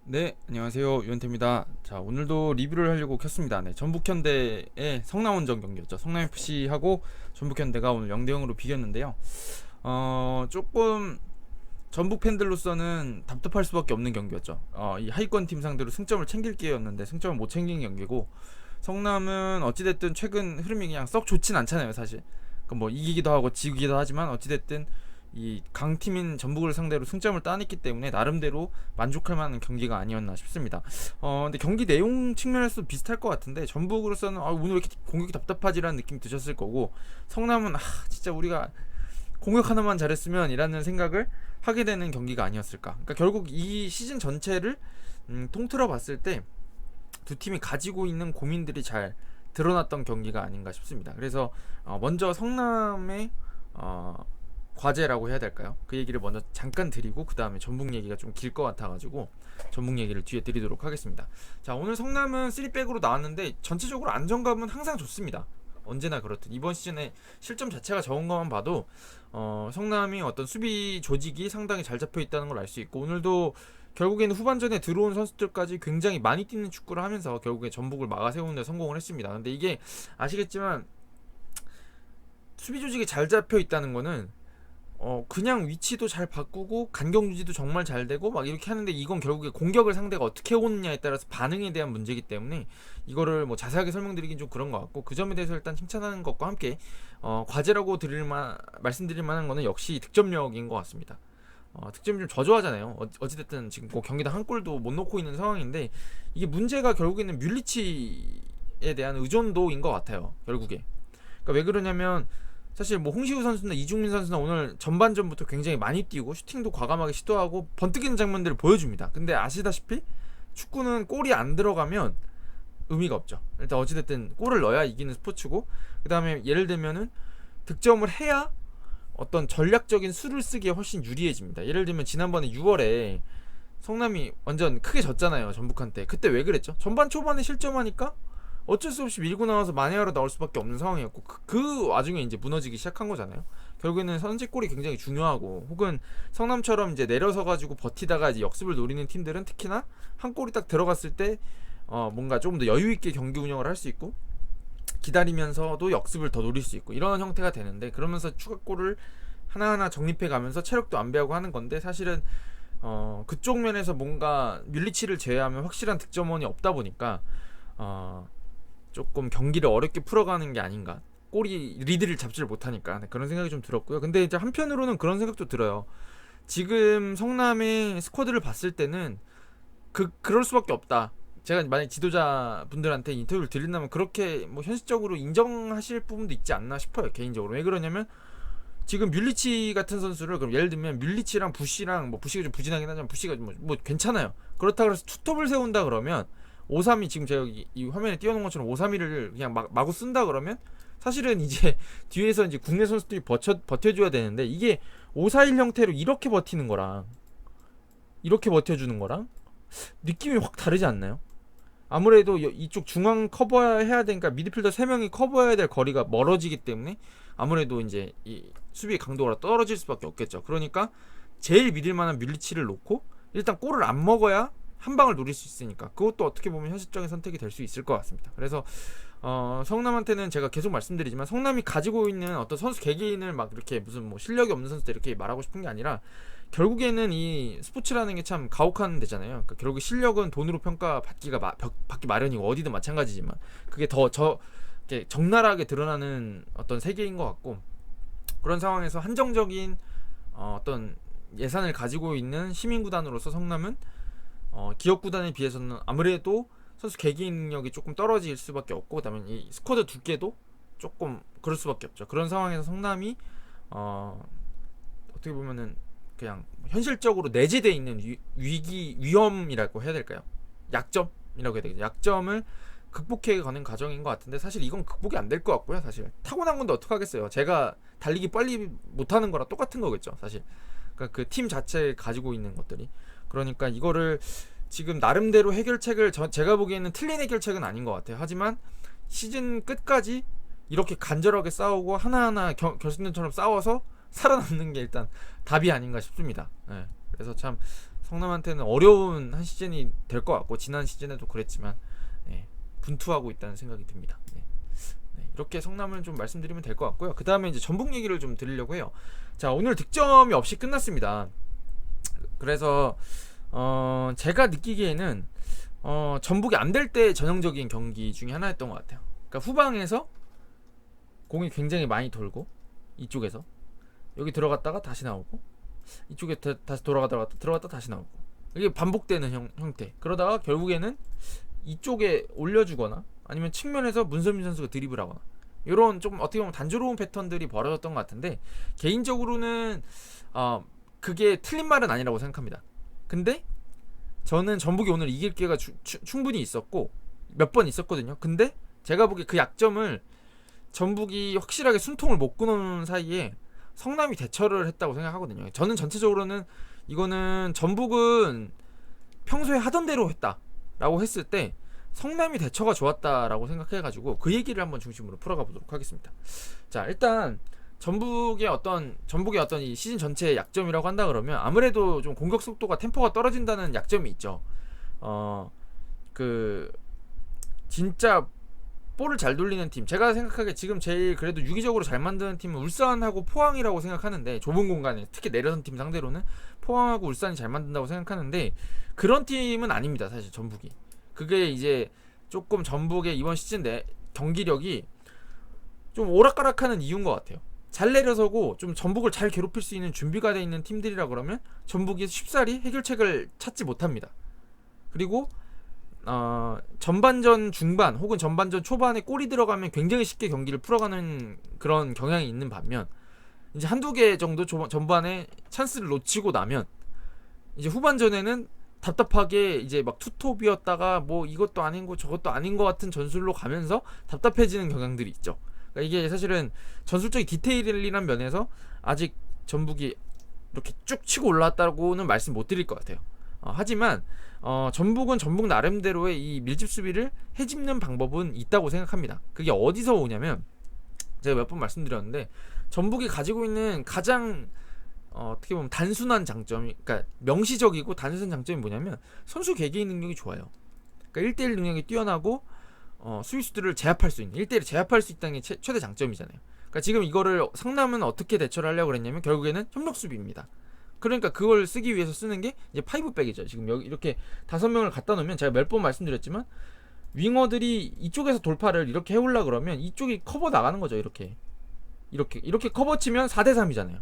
네, 안녕하세요. 유현태입니다. 자, 오늘도 리뷰를 하려고 켰습니다. 네, 전북현대의 성남원정 경기였죠. 성남FC하고 전북현대가 오늘 0대 0으로 비겼는데요. 조금 전북 팬들로서는 답답할 수밖에 없는 경기였죠. 이 하위권 팀 상대로 승점을 챙길 기회였는데 승점을 못 챙긴 경기고, 성남은 어찌됐든 최근 흐름이 그냥 썩 좋진 않잖아요, 사실. 뭐 이기기도 하고 지기도 하지만 어찌됐든 이 강팀인 전북을 상대로 승점을 따냈기 때문에 나름대로 만족할 만한 경기가 아니었나 싶습니다. 근데 경기 내용 측면에서도 비슷할 것 같은데, 전북으로서는 오늘 왜 이렇게 공격이 답답하지라는 느낌 드셨을 거고, 성남은 진짜 우리가 공격 하나만 잘했으면 이라는 생각을 하게 되는 경기가 아니었을까. 그러니까 결국 이 시즌 전체를 통틀어 봤을 때 두 팀이 가지고 있는 고민들이 잘 드러났던 경기가 아닌가 싶습니다. 그래서 먼저 성남의 과제라고 해야 될까요? 그 얘기를 먼저 잠깐 드리고, 그 다음에 전북 얘기가 좀 길 것 같아가지고 전북 얘기를 뒤에 드리도록 하겠습니다. 자, 오늘 성남은 3백으로 나왔는데 전체적으로 안정감은 항상 좋습니다. 언제나 그렇듯 이번 시즌에 실점 자체가 적은 것만 봐도 성남이 어떤 수비 조직이 상당히 잘 잡혀 있다는 걸 알 수 있고, 오늘도 결국에는 후반전에 들어온 선수들까지 굉장히 많이 뛰는 축구를 하면서 결국에 전북을 막아세우는 데 성공을 했습니다. 근데 이게 아시겠지만 수비 조직이 잘 잡혀 있다는 거는 그냥 위치도 잘 바꾸고 간격 유지도 정말 잘 되고 막 이렇게 하는데, 이건 결국에 공격을 상대가 어떻게 오느냐에 따라서 반응에 대한 문제이기 때문에 이거를 뭐 자세하게 설명드리긴 좀 그런 것 같고, 그 점에 대해서 일단 칭찬하는 것과 함께 과제라고 말씀드릴 만한 거는 역시 득점력인 것 같습니다. 득점이 좀 저조하잖아요. 어찌됐든 지금 뭐 경기당 한 골도 못 넣고 있는 상황인데, 이게 문제가 결국에는 뮬리치에 대한 의존도인 것 같아요, 결국에. 그러니까 왜 그러냐면, 사실 뭐 홍시우 선수나 이중민 선수나 오늘 전반전부터 굉장히 많이 뛰고 슈팅도 과감하게 시도하고 번뜩이는 장면들을 보여줍니다. 근데 아시다시피 축구는 골이 안 들어가면 의미가 없죠. 일단 어찌됐든 골을 넣어야 이기는 스포츠고, 그 다음에 예를 들면은 득점을 해야 어떤 전략적인 수를 쓰기에 훨씬 유리해집니다. 예를 들면 지난번에 6월에 성남이 완전 크게 졌잖아요, 전북한테. 그때 왜 그랬죠? 전반 초반에 실점하니까 어쩔 수 없이 밀고 나와서 만회하러 나올 수밖에 없는 상황이었고, 그 와중에 이제 무너지기 시작한 거잖아요. 결국에는 선제골이 굉장히 중요하고, 혹은 성남처럼 이제 내려서 가지고 버티다가 이제 역습을 노리는 팀들은 특히나 한 골이 딱 들어갔을 때 뭔가 조금 더 여유 있게 경기 운영을 할 수 있고, 기다리면서도 역습을 더 노릴 수 있고, 이런 형태가 되는데, 그러면서 추가골을 하나하나 정립해 가면서 체력도 안배하고 하는 건데, 사실은 그쪽 면에서 뭔가 뮬리치를 제외하면 확실한 득점원이 없다 보니까 조금 경기를 어렵게 풀어가는 게 아닌가. 골이 리드를 잡지를 못하니까, 네, 그런 생각이 좀 들었고요. 근데 이제 한편으로는 그런 생각도 들어요. 지금 성남의 스쿼드를 봤을 때는 그럴 수밖에 없다. 제가 만약 지도자분들한테 인터뷰를 드린다면 그렇게 뭐 현실적으로 인정하실 부분도 있지 않나 싶어요, 개인적으로. 왜 그러냐면 지금 뮬리치 같은 선수를, 그럼 예를 들면 뮬리치랑 부시랑, 뭐 부시가 좀 부진하긴 하지만 부시가 뭐 괜찮아요. 그렇다 그래서 투톱을 세운다 그러면, 5-3-2, 지금 제가 이 화면에 띄워놓은 것처럼 5-3-2를 그냥 마구 쓴다 그러면 사실은 이제 뒤에서 이제 국내 선수들이 버텨줘야 되는데, 이게 5-4-1 형태로 이렇게 버티는 거랑 이렇게 버텨주는 거랑 느낌이 확 다르지 않나요? 아무래도 이쪽 중앙 커버해야 되니까 미드필더 3명이 커버해야 될 거리가 멀어지기 때문에 아무래도 이제 이 수비 강도가 떨어질 수밖에 없겠죠. 그러니까 제일 믿을 만한 뮬리치를 놓고 일단 골을 안 먹어야 한 방을 노릴 수 있으니까, 그것도 어떻게 보면 현실적인 선택이 될 수 있을 것 같습니다. 그래서 성남한테는 제가 계속 말씀드리지만, 성남이 가지고 있는 어떤 선수 개개인을 막 이렇게 무슨 뭐 실력이 없는 선수들 이렇게 말하고 싶은 게 아니라, 결국에는 이 스포츠라는 게 참 가혹한 데잖아요. 그러니까 결국 실력은 돈으로 받기 마련이고, 어디든 마찬가지지만 그게 더 적나라하게 드러나는 어떤 세계인 것 같고, 그런 상황에서 한정적인 어떤 예산을 가지고 있는 시민구단으로서 성남은 기업구단에 비해서는 아무래도 선수 개개인 능력이 조금 떨어질 수밖에 없고, 그다음에 이 스쿼드 두께도 조금 그럴 수밖에 없죠. 그런 상황에서 성남이 어떻게 보면은 그냥 현실적으로 내재되어 있는 위험이라고 해야 될까요? 약점이라고 해야 되겠죠. 약점을 극복해 가는 과정인 것 같은데, 사실 이건 극복이 안 될 것 같고요. 사실 타고난 건데 어떡하겠어요. 제가 달리기 빨리 못하는 거랑 똑같은 거겠죠, 사실. 그러니까 그 팀 자체 가지고 있는 것들이. 그러니까 이거를 지금 나름대로 해결책을, 제가 보기에는 틀린 해결책은 아닌 것 같아요. 하지만 시즌 끝까지 이렇게 간절하게 싸우고 하나하나 결승전처럼 싸워서 살아남는 게 일단 답이 아닌가 싶습니다. 네. 그래서 참 성남한테는 어려운 한 시즌이 될 것 같고, 지난 시즌에도 그랬지만 분투하고 있다는 생각이 듭니다. 이렇게 성남을 좀 말씀드리면 될 것 같고요. 그 다음에 이제 전북 얘기를 좀 드리려고 해요. 자, 오늘 득점이 없이 끝났습니다. 그래서 제가 느끼기에는 전북이 안 될 때 전형적인 경기 중에 하나였던 것 같아요. 그러니까 후방에서 공이 굉장히 많이 돌고, 이쪽에서 여기 들어갔다가 다시 나오고, 이쪽에 다시 들어갔다 다시 나오고, 이게 반복되는 형태. 그러다가 결국에는 이쪽에 올려주거나 아니면 측면에서 문선민 선수가 드리블하거나, 이런 조금 어떻게 보면 단조로운 패턴들이 벌어졌던 것 같은데, 개인적으로는 그게 틀린 말은 아니라고 생각합니다. 근데 저는 전북이 오늘 이길 기회가 충분히 있었고 몇 번 있었거든요. 근데 제가 보기에 그 약점을 전북이 확실하게 숨통을 못 끊는 사이에 성남이 대처를 했다고 생각하거든요. 저는 전체적으로는 이거는 전북은 평소에 하던 대로 했다라고 했을 때 성남이 대처가 좋았다라고 생각해가지고 그 얘기를 한번 중심으로 풀어가 보도록 하겠습니다. 자, 일단 전북의 어떤 이 시즌 전체의 약점이라고 한다 그러면 아무래도 좀 공격 속도가 템포가 떨어진다는 약점이 있죠. 진짜 볼을 잘 돌리는 팀, 제가 생각하기에 지금 제일 그래도 유기적으로 잘 만드는 팀은 울산하고 포항이라고 생각하는데, 좁은 공간에 특히 내려선 팀 상대로는 포항하고 울산이 잘 만든다고 생각하는데, 그런 팀은 아닙니다. 사실 전북이. 그게 이제 조금 전북의 이번 시즌 내 경기력이 좀 오락가락하는 이유인 것 같아요. 잘 내려서고 좀 전북을 잘 괴롭힐 수 있는 준비가 되어 있는 팀들이라 그러면 전북이 쉽사리 해결책을 찾지 못합니다. 그리고 전반전 중반 혹은 전반전 초반에 골이 들어가면 굉장히 쉽게 경기를 풀어가는 그런 경향이 있는 반면, 이제 한두 개 정도 전반에 찬스를 놓치고 나면 이제 후반전에는 답답하게 이제 막 투톱이었다가 뭐 이것도 아닌 거 저것도 아닌 거 같은 전술로 가면서 답답해지는 경향들이 있죠. 그러니까 이게 사실은 전술적인 디테일이란 면에서 아직 전북이 이렇게 쭉 치고 올라왔다고는 말씀 못 드릴 것 같아요. 하지만 전북은 전북 나름대로의 이 밀집 수비를 해집는 방법은 있다고 생각합니다. 그게 어디서 오냐면, 제가 몇 번 말씀드렸는데 전북이 가지고 있는 가장 어떻게 보면 단순한 장점이, 그러니까 명시적이고 단순한 장점이 뭐냐면 선수 개개인 능력이 좋아요. 그러니까 1대1 능력이 뛰어나고 수비수들을 제압할 수 있는, 1대1을 제압할 수 있다는 게 최대 장점이잖아요. 그러니까 지금 이거를 성남은 어떻게 대처를 하려고 그랬냐면 결국에는 협력 수비입니다. 그러니까 그걸 쓰기 위해서 쓰는 게 이제 파이브백이죠. 지금 여기 이렇게 5명을 갖다 놓으면, 제가 몇 번 말씀드렸지만 윙어들이 이쪽에서 돌파를 이렇게 해올라 그러면 이쪽이 커버 나가는 거죠. 이렇게 커버 치면 4대3이잖아요.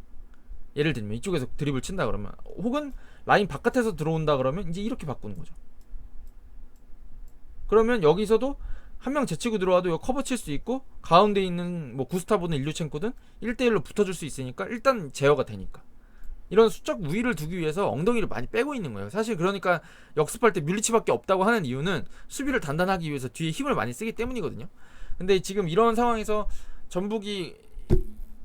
예를 들면 이쪽에서 드립을 친다 그러면, 혹은 라인 바깥에서 들어온다 그러면 이제 이렇게 바꾸는 거죠. 그러면 여기서도 한 명 제치고 들어와도 이거 커버 칠 수 있고, 가운데 있는 뭐 구스타보든 일류첸코든 1대1로 붙어줄 수 있으니까 일단 제어가 되니까, 이런 수적 우위를 두기 위해서 엉덩이를 많이 빼고 있는 거예요. 사실 그러니까 역습할 때 뮬리치밖에 없다고 하는 이유는 수비를 단단하기 위해서 뒤에 힘을 많이 쓰기 때문이거든요. 근데 지금 이런 상황에서 전북이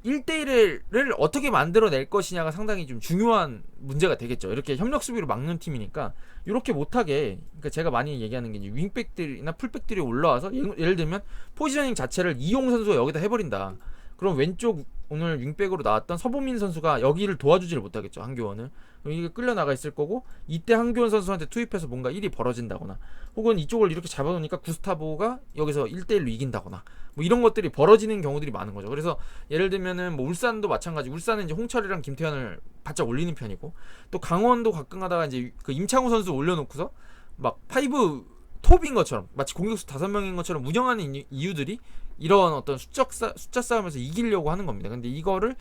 1대1을 어떻게 만들어낼 것이냐가 상당히 좀 중요한 문제가 되겠죠. 이렇게 협력 수비로 막는 팀이니까 이렇게 못하게, 그러니까 제가 많이 얘기하는 게 이제 윙백들이나 풀백들이 올라와서 예를 들면 포지셔닝 자체를 이용 선수가 여기다 해버린다. 그럼 왼쪽 오늘 윙백으로 나왔던 서보민 선수가 여기를 도와주지를 못하겠죠. 한교원을. 이게 끌려나가 있을 거고, 이때 한교원 선수한테 투입해서 뭔가 일이 벌어진다거나, 혹은 이쪽을 이렇게 잡아놓으니까 구스타보가 여기서 1대1로 이긴다거나, 뭐 이런 것들이 벌어지는 경우들이 많은 거죠. 그래서 예를 들면은 뭐 울산도 마찬가지. 울산은 이제 홍철이랑 김태현을 바짝 올리는 편이고, 또 강원도 가끔 가다가 이제 그 임창우 선수 올려놓고서 막 파이브 톱인 것처럼, 마치 공격수 5명인 것처럼 운영하는 이유들이 이런 어떤 숫자 싸움에서 이기려고 하는 겁니다. 근데 이거를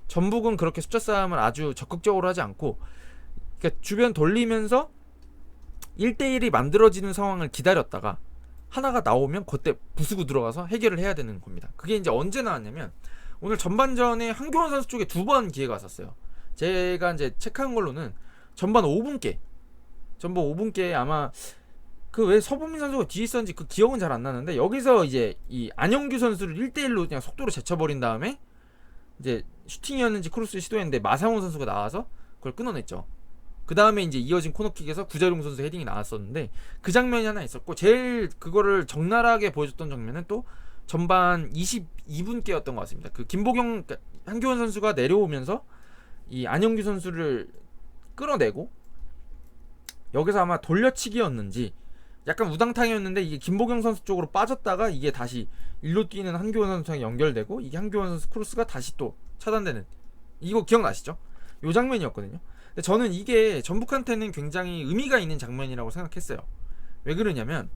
전북은 그렇게 숫자 싸움을 아주 적극적으로 하지 않고, 그러니까 주변 돌리면서 1대1이 만들어지는 상황을 기다렸다가 하나가 나오면 그때 부수고 들어가서 해결을 해야 되는 겁니다. 그게 이제 언제 나왔냐면, 오늘 전반전에 한교원 선수 쪽에 2번 기회가 왔었어요. 제가 이제 체크한 걸로는 전반 5분께 아마 그 왜 서보민 선수가 뒤에 있었는지 그 기억은 잘 안 나는데, 여기서 이제 이 안영규 선수를 1대1로 그냥 속도로 제쳐버린 다음에 이제 슈팅이었는지 크로스 시도했는데 마상훈 선수가 나와서 그걸 끊어냈죠. 그 다음에 이제 이어진 코너킥에서 구자룡 선수 헤딩이 나왔었는데, 그 장면이 하나 있었고, 제일 그거를 적나라하게 보여줬던 장면은 또 전반 22분께였던 것 같습니다. 그 김보경, 한교원 선수가 내려오면서 이 안영규 선수를 끌어내고 여기서 아마 돌려치기였는지 약간 우당탕이었는데 이게 김보경 선수 쪽으로 빠졌다가 이게 다시 일로 뛰는 한교원 선수랑 연결되고 이게 한교원 선수 크로스가 다시 또 차단되는, 이거 기억나시죠? 요 장면이었거든요. 근데 저는 이게 전북한테는 굉장히 의미가 있는 장면이라고 생각했어요. 왜 그러냐면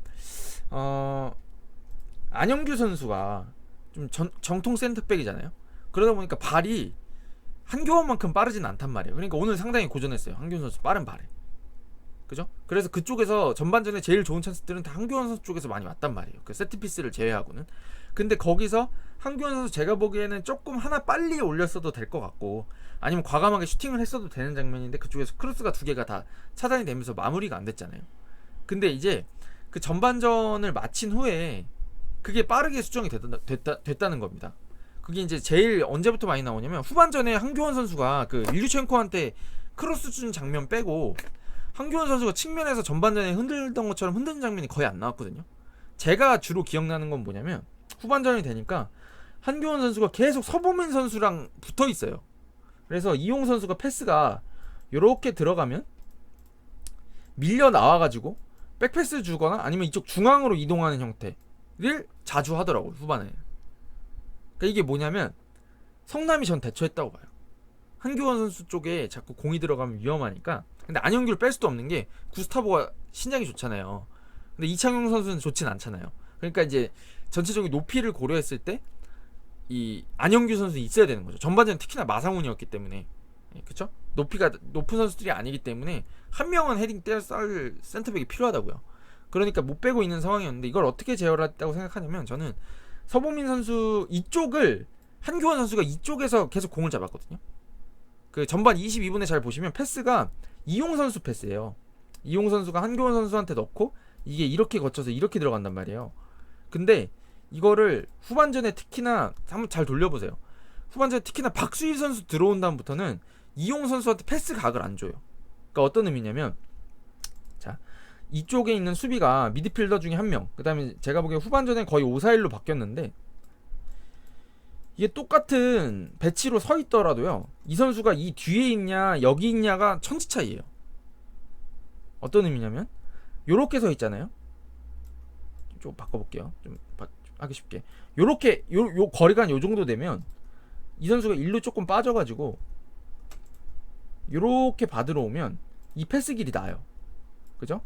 안영규 선수가 좀 정통 센터백이잖아요. 그러다 보니까 발이 한교원만큼 빠르진 않단 말이에요. 그러니까 오늘 상당히 고전했어요. 한교원 선수 빠른 발에. 그죠? 그래서 그쪽에서 전반전에 제일 좋은 찬스들은 다 한교원 선수 쪽에서 많이 왔단 말이에요. 그 세트피스를 제외하고는. 근데 거기서 한교원 선수 제가 보기에는 조금 하나 빨리 올렸어도 될 것 같고, 아니면 과감하게 슈팅을 했어도 되는 장면인데 그쪽에서 크로스가 두 개가 다 차단이 되면서 마무리가 안 됐잖아요. 근데 이제 그 전반전을 마친 후에 그게 빠르게 수정이 됐다는 겁니다. 그게 이제 제일 언제부터 많이 나오냐면 후반전에 한교원 선수가 그 일류첸코한테 크로스 준 장면 빼고 한교원 선수가 측면에서 전반전에 흔들던 것처럼 흔드는 장면이 거의 안 나왔거든요. 제가 주로 기억나는 건 뭐냐면 후반전이 되니까 한교원 선수가 계속 서보민 선수랑 붙어 있어요. 그래서 이용 선수가 패스가 요렇게 들어가면 밀려 나와가지고 백패스 주거나 아니면 이쪽 중앙으로 이동하는 형태를 자주 하더라고요, 후반에. 그러니까 이게 뭐냐면 성남이 전 대처했다고 봐요. 한교원 선수 쪽에 자꾸 공이 들어가면 위험하니까. 근데 안영규를 뺄 수도 없는 게 구스타보가 신장이 좋잖아요. 근데 이창용 선수는 좋진 않잖아요. 그러니까 이제 전체적인 높이를 고려했을 때 이 안영규 선수 있어야 되는 거죠. 전반전 특히나 마상훈이었기 때문에. 그쵸? 높이가 높은 선수들이 아니기 때문에 한 명은 헤딩 쌀 센터백이 필요하다고요. 그러니까 못 빼고 있는 상황이었는데 이걸 어떻게 제어했다고 생각하냐면 저는 서보민 선수 이쪽을 한교원 선수가 이쪽에서 계속 공을 잡았거든요. 그 전반 22분에 잘 보시면 패스가 이용 선수 패스예요. 이용 선수가 한교원 선수한테 넣고 이게 이렇게 거쳐서 이렇게 들어간단 말이에요. 근데 이거를 후반전에 특히나 한번 잘 돌려보세요. 후반전에 특히나 박수일 선수 들어온 다음부터는 이용 선수한테 패스 각을 안 줘요. 그러니까 어떤 의미냐면 자, 이쪽에 있는 수비가 미드필더 중에 한 명, 그 다음에 제가 보기엔 후반전에 거의 5-4-1로 바뀌었는데 이게 똑같은 배치로 서 있더라도요 이 선수가 이 뒤에 있냐 여기 있냐가 천지 차이예요. 어떤 의미냐면 요렇게 서 있잖아요. 좀 바꿔볼게요. 좀 하기 쉽게 요렇게 요 거리가 요 정도 되면 이 선수가 일로 조금 빠져가지고 요렇게 받으러 오면 이 패스 길이 나요. 그죠?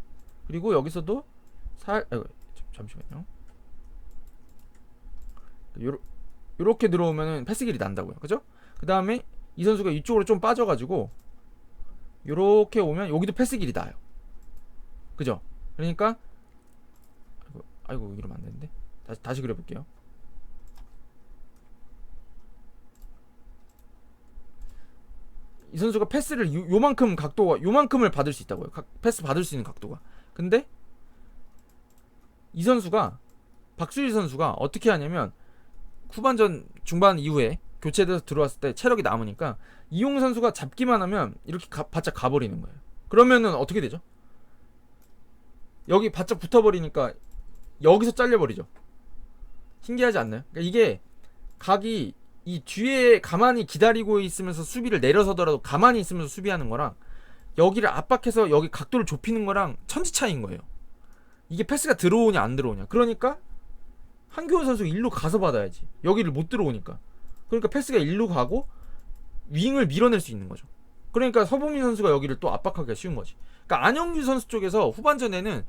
그리고 여기서도 잠시만요. 요렇게 들어오면은 패스 길이 난다고요. 그죠? 그 다음에 이 선수가 이쪽으로 좀 빠져가지고 요렇게 오면 여기도 패스 길이 나요. 그죠? 그러니까 아이고 이러면 안 되는데 다시 그려볼게요. 이 선수가 패스를 요만큼 각도가 요만큼을 받을 수 있다고요. 패스 받을 수 있는 각도가. 근데 이 선수가 박수일 선수가 어떻게 하냐면 후반전 중반 이후에 교체돼서 들어왔을 때 체력이 남으니까 이용 선수가 잡기만 하면 이렇게 바짝 가버리는 거예요. 그러면은 어떻게 되죠? 여기 바짝 붙어버리니까 여기서 잘려버리죠. 신기하지 않나요? 그러니까 이게 각이 이 뒤에 가만히 기다리고 있으면서 수비를 내려서더라도 가만히 있으면서 수비하는 거랑 여기를 압박해서 여기 각도를 좁히는 거랑 천지 차이인 거예요. 이게 패스가 들어오냐 안 들어오냐. 그러니까 한교원 선수가 일로 가서 받아야지. 여기를 못 들어오니까. 그러니까 패스가 일로 가고 윙을 밀어낼 수 있는 거죠. 그러니까 서보민 선수가 여기를 또 압박하기가 쉬운 거지. 그러니까 안영규 선수 쪽에서 후반전에는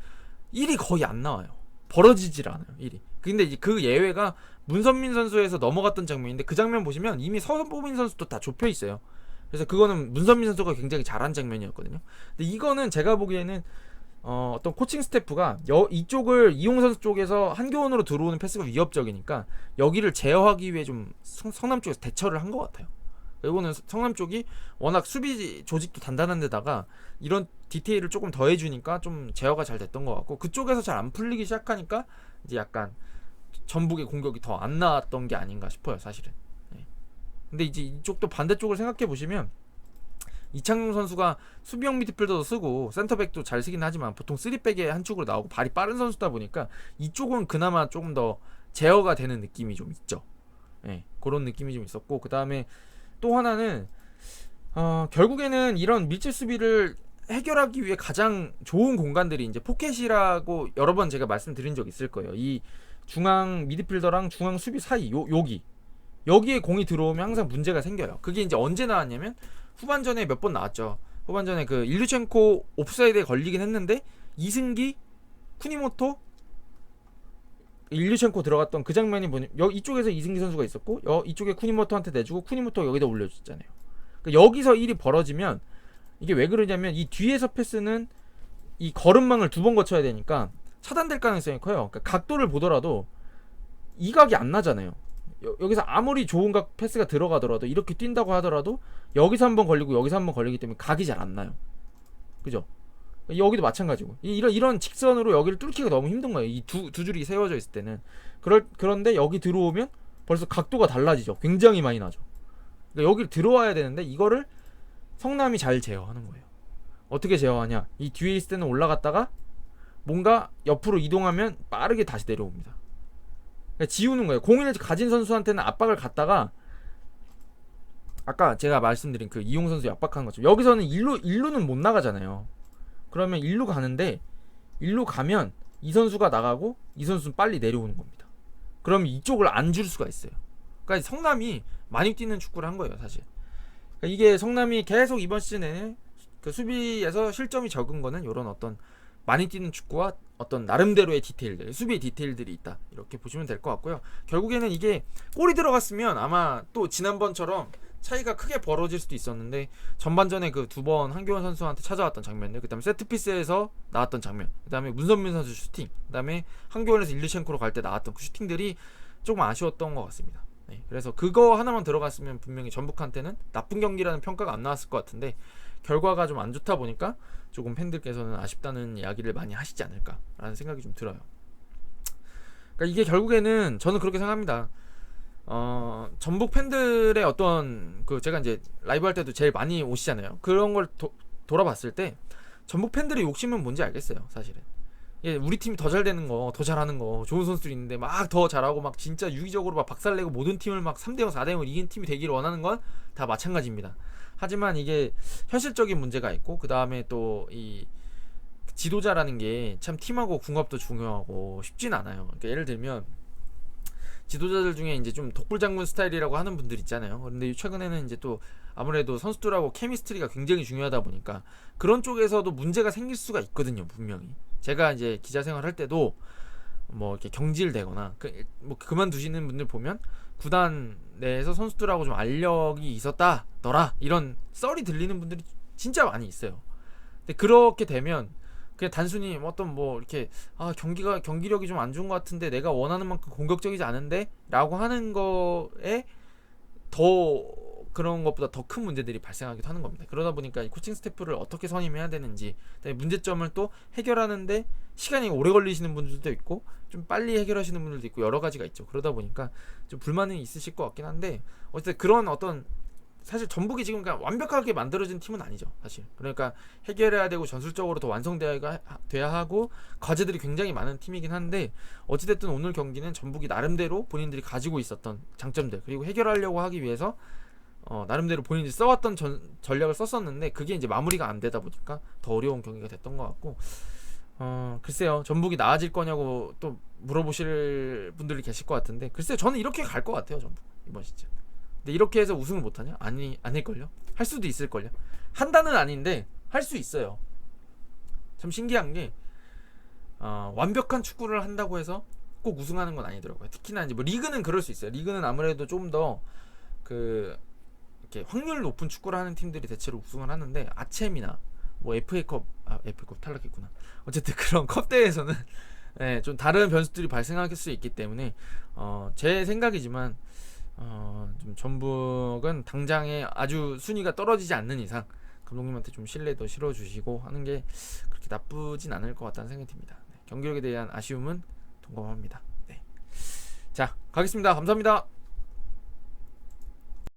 일이 거의 안 나와요. 벌어지질 않아요, 일이. 근데 이제 그 예외가 문선민 선수에서 넘어갔던 장면인데 그 장면 보시면 이미 서보민 선수도 다 좁혀 있어요. 그래서 그거는 문선민 선수가 굉장히 잘한 장면이었거든요. 근데 이거는 제가 보기에는 어떤 코칭 스태프가 이쪽을 이용 선수 쪽에서 한교원으로 들어오는 패스가 위협적이니까 여기를 제어하기 위해 좀 성남 쪽에서 대처를 한 것 같아요. 이거는 성남 쪽이 워낙 수비 조직도 단단한 데다가 이런 디테일을 조금 더 해주니까 좀 제어가 잘 됐던 것 같고 그쪽에서 잘 안 풀리기 시작하니까 이제 약간 전북의 공격이 더 안 나왔던 게 아닌가 싶어요, 사실은. 네. 근데 이제 이쪽도 반대쪽을 생각해 보시면 이창용 선수가 수비형 미드필더도 쓰고 센터백도 잘 쓰긴 하지만 보통 3백의 한 축으로 나오고 발이 빠른 선수다 보니까 이쪽은 그나마 조금 더 제어가 되는 느낌이 좀 있죠. 네, 그런 느낌이 좀 있었고 그 다음에 또 하나는 결국에는 이런 밀집 수비를 해결하기 위해 가장 좋은 공간들이 이제 포켓이라고 여러 번 제가 말씀드린 적 있을 거예요. 이 중앙 미드필더랑 중앙 수비 사이 여기에 공이 들어오면 항상 문제가 생겨요. 그게 이제 언제 나왔냐면 후반전에 몇 번 나왔죠. 후반전에 그 일류첸코 옵사이드에 걸리긴 했는데 이승기, 쿠니모토, 일류첸코 들어갔던 그 장면이 뭐냐, 이쪽에서 이승기 선수가 있었고 이쪽에 쿠니모토한테 내주고 쿠니모토가 여기다 올려줬잖아요. 그러니까 여기서 일이 벌어지면 이게 왜 그러냐면 이 뒤에서 패스는 이 걸음망을 2번 거쳐야 되니까 차단될 가능성이 커요. 그러니까 각도를 보더라도 이 각이 안 나잖아요. 여기서 아무리 좋은 각 패스가 들어가더라도 이렇게 뛴다고 하더라도 여기서 한번 걸리고 여기서 한번 걸리기 때문에 각이 잘 안 나요. 그죠? 여기도 마찬가지고 이런 직선으로 여기를 뚫기가 너무 힘든 거예요. 이 두 줄이 세워져 있을 때는. 그런데 여기 들어오면 벌써 각도가 달라지죠. 굉장히 많이 나죠. 그러니까 여기 들어와야 되는데 이거를 성남이 잘 제어하는 거예요. 어떻게 제어하냐? 이 뒤에 있을 때는 올라갔다가 뭔가 옆으로 이동하면 빠르게 다시 내려옵니다. 그러니까 지우는 거예요. 공을 가진 선수한테는 압박을 갖다가 아까 제가 말씀드린 그 이용 선수 압박하는 것처럼 여기서는 일루는 못 나가잖아요. 그러면 일루 가는데 일루 가면 이 선수가 나가고 이 선수는 빨리 내려오는 겁니다. 그러면 이쪽을 안 줄 수가 있어요. 그러니까 성남이 많이 뛰는 축구를 한 거예요, 사실. 그러니까 이게 성남이 계속 이번 시즌에 그 수비에서 실점이 적은 거는 이런 어떤 많이 뛰는 축구와 어떤 나름대로의 디테일들, 수비의 디테일들이 있다, 이렇게 보시면 될 것 같고요. 결국에는 이게 골이 들어갔으면 아마 또 지난번처럼 차이가 크게 벌어질 수도 있었는데 전반전에 그 2번 한교원 선수한테 찾아왔던 장면들, 그 다음에 세트피스에서 나왔던 장면, 그 다음에 문선민 선수 슈팅, 그 다음에 한교원에서 일류첸코로 갈 때 나왔던 그 슈팅들이 조금 아쉬웠던 것 같습니다. 네, 그래서 그거 하나만 들어갔으면 분명히 전북한테는 나쁜 경기라는 평가가 안 나왔을 것 같은데 결과가 좀 안 좋다 보니까 조금 팬들께서는 아쉽다는 이야기를 많이 하시지 않을까라는 생각이 좀 들어요. 그러니까 이게 결국에는 저는 그렇게 생각합니다. 전북 팬들의 어떤 그 제가 이제 라이브 할 때도 제일 많이 오시잖아요. 그런 걸 돌아봤을 때 전북 팬들의 욕심은 뭔지 알겠어요, 사실은. 예, 우리 팀이 더 잘 되는 거, 더 잘하는 거, 좋은 선수들이 있는데 막 더 잘하고 막 진짜 유기적으로 막 박살내고 모든 팀을 막 3대0, 4대0을 이긴 팀이 되기를 원하는 건 다 마찬가지입니다. 하지만 이게 현실적인 문제가 있고, 그 다음에 또 이 지도자라는 게 참 팀하고 궁합도 중요하고 쉽진 않아요. 그러니까 예를 들면 지도자들 중에 이제 좀 독불장군 스타일이라고 하는 분들 있잖아요. 그런데 최근에는 이제 또 아무래도 선수들하고 케미스트리가 굉장히 중요하다 보니까 그런 쪽에서도 문제가 생길 수가 있거든요, 분명히. 제가 이제 기자 생활할 때도 뭐 이렇게 경질되거나 뭐 그만두시는 분들 보면 구단 내에서 선수들하고 좀 알력이 있었다더라, 이런 썰이 들리는 분들이 진짜 많이 있어요. 근데 그렇게 되면 그냥 단순히 어떤 뭐 이렇게 경기력이 좀 안 좋은 것 같은데 내가 원하는 만큼 공격적이지 않은데 라고 하는 거에 더 그런 것보다 더 큰 문제들이 발생하기도 하는 겁니다. 그러다 보니까 이 코칭 스태프를 어떻게 선임해야 되는지, 문제점을 또 해결하는데 시간이 오래 걸리시는 분들도 있고 좀 빨리 해결하시는 분들도 있고 여러 가지가 있죠. 그러다 보니까 좀 불만이 있으실 것 같긴 한데 어쨌든 그런 어떤, 사실 전북이 지금 그냥 완벽하게 만들어진 팀은 아니죠, 사실. 그러니까 해결해야 되고 전술적으로 더 완성돼야 하고 과제들이 굉장히 많은 팀이긴 한데 어찌됐든 오늘 경기는 전북이 나름대로 본인들이 가지고 있었던 장점들, 그리고 해결하려고 하기 위해서 나름대로 본인들이 써왔던 전략을 썼었는데 그게 이제 마무리가 안 되다 보니까 더 어려운 경기가 됐던 것 같고, 글쎄요, 전북이 나아질 거냐고 또 물어보실 분들이 계실 것 같은데 글쎄요, 저는 이렇게 갈 것 같아요, 전북 이번 시즌. 근데 이렇게 해서 우승을 못하냐? 아닐걸요? 할 수도 있을걸요? 한다는 아닌데 할 수 있어요. 참 신기한 게 완벽한 축구를 한다고 해서 꼭 우승하는 건 아니더라고요. 특히나 이제 뭐 리그는 그럴 수 있어요. 리그는 아무래도 좀 더 이렇게 확률 높은 축구를 하는 팀들이 대체로 우승을 하는데 아챔이나 뭐 FA컵 탈락했구나. 어쨌든 그런 컵 대회에서는 네, 좀 다른 변수들이 발생할 수 있기 때문에 제 생각이지만 좀 전북은 당장에 아주 순위가 떨어지지 않는 이상 감독님한테 좀 신뢰도 실어주시고 하는 게 그렇게 나쁘진 않을 것 같다는 생각이 듭니다. 네, 경기력에 대한 아쉬움은 동감합니다. 네. 자, 가겠습니다. 감사합니다.